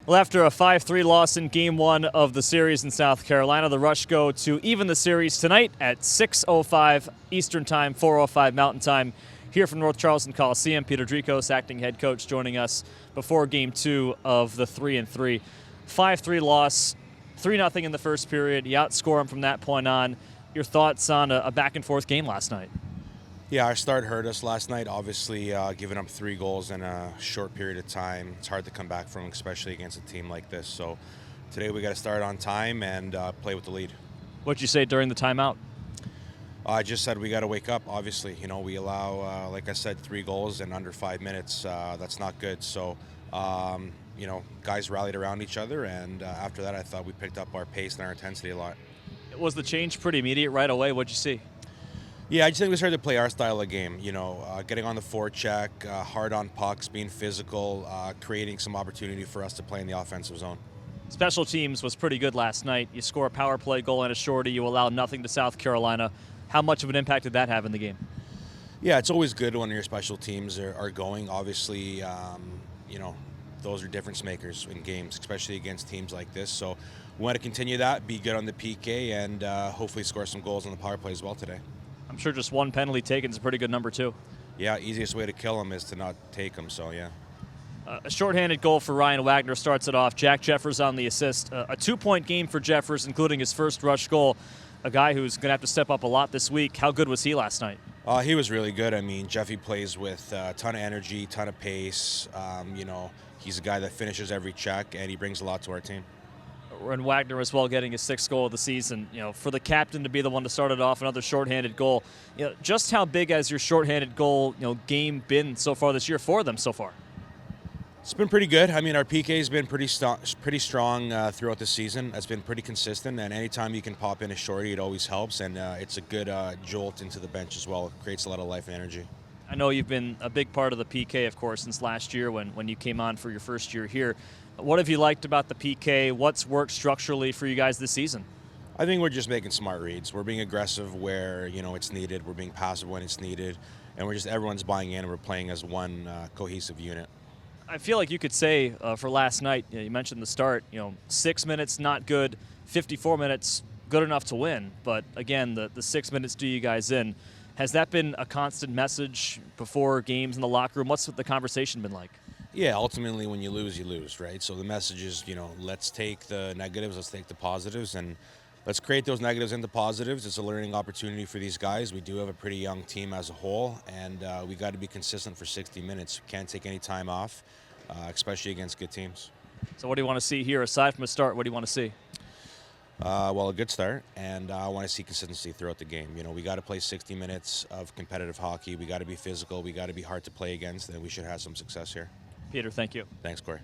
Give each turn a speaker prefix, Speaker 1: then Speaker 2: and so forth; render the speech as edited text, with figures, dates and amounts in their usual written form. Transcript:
Speaker 1: Well, after a 5-3 loss in Game 1 of the series in South Carolina, the Rush go to even the series tonight at 6:05 Eastern Time, 4:05 Mountain Time, here from North Charleston Coliseum. Peter Drikos, acting head coach, joining us before Game 2 of the 3-3. 5-3 loss, 3-0 in the first period. You outscore them from that point on. Your thoughts on a back-and-forth game last night?
Speaker 2: Yeah, our start hurt us last night. Obviously, giving up 3 goals in a short period of time, it's hard to come back from, especially against a team like this. So today we got to start on time and play with the lead.
Speaker 1: What'd you say during the timeout?
Speaker 2: I just said we got to wake up. Obviously, we allow, like I said, 3 goals in under 5 minutes. That's not good. So, guys rallied around each other, and after that, I thought we picked up our pace and our intensity a lot.
Speaker 1: Was the change pretty immediate right away? What'd you see?
Speaker 2: Yeah, I just think we started to play our style of game, getting on the forecheck, hard on pucks, being physical, creating some opportunity for us to play in the offensive zone.
Speaker 1: Special teams was pretty good last night. You score a power play goal and a shorty. You allow nothing to South Carolina. How much of an impact did that have in the game?
Speaker 2: Yeah, it's always good when your special teams are going. Obviously, those are difference makers in games, especially against teams like this. So we want to continue that, be good on the PK, and hopefully score some goals on the power play as well today.
Speaker 1: I'm sure just one penalty taken is a pretty good number, too.
Speaker 2: Yeah, easiest way to kill them is to not take them, so yeah.
Speaker 1: A shorthanded goal for Ryan Wagner starts it off. Jack Jeffers on the assist. A 2-point game for Jeffers, including his first Rush goal. A guy who's going to have to step up a lot this week. How good was he last night?
Speaker 2: He was really good. I mean, Jeffy plays with a ton of energy, ton of pace. He's a guy that finishes every check, and he brings a lot to our team.
Speaker 1: And Wagner as well, getting his 6th goal of the season. For the captain to be the one to start it off, another shorthanded goal. Just how big has your shorthanded goal game been so far this year for them so far?
Speaker 2: It's been pretty good. I mean, our PK has been pretty strong throughout the season. It's been pretty consistent, and anytime you can pop in a shorty, it always helps, and it's a good jolt into the bench as well. It creates a lot of life and energy.
Speaker 1: I know you've been a big part of the PK, of course, since last year when you came on for your first year here. What have you liked about the PK? What's worked structurally for you guys this season?
Speaker 2: I think we're just making smart reads. We're being aggressive where it's needed. We're being passive when it's needed, and everyone's buying in, and we're playing as one cohesive unit.
Speaker 1: I feel like you could say for last night, you mentioned the start, 6 minutes not good, 54 minutes good enough to win. But again, the 6 minutes do you guys in. Has that been a constant message before games in the locker room? What's the conversation been like?
Speaker 2: Yeah, ultimately when you lose, right? So the message is, let's take the negatives, let's take the positives, and let's create those negatives into positives. It's a learning opportunity for these guys. We do have a pretty young team as a whole, and we got to be consistent for 60 minutes. We can't take any time off, especially against good teams.
Speaker 1: So what do you want to see here? Aside from a start, what do you want to see?
Speaker 2: A good start, and I want to see consistency throughout the game. We got to play 60 minutes of competitive hockey. We got to be physical. We got to be hard to play against, and we should have some success here.
Speaker 1: Peter, thank you.
Speaker 2: Thanks, Corey.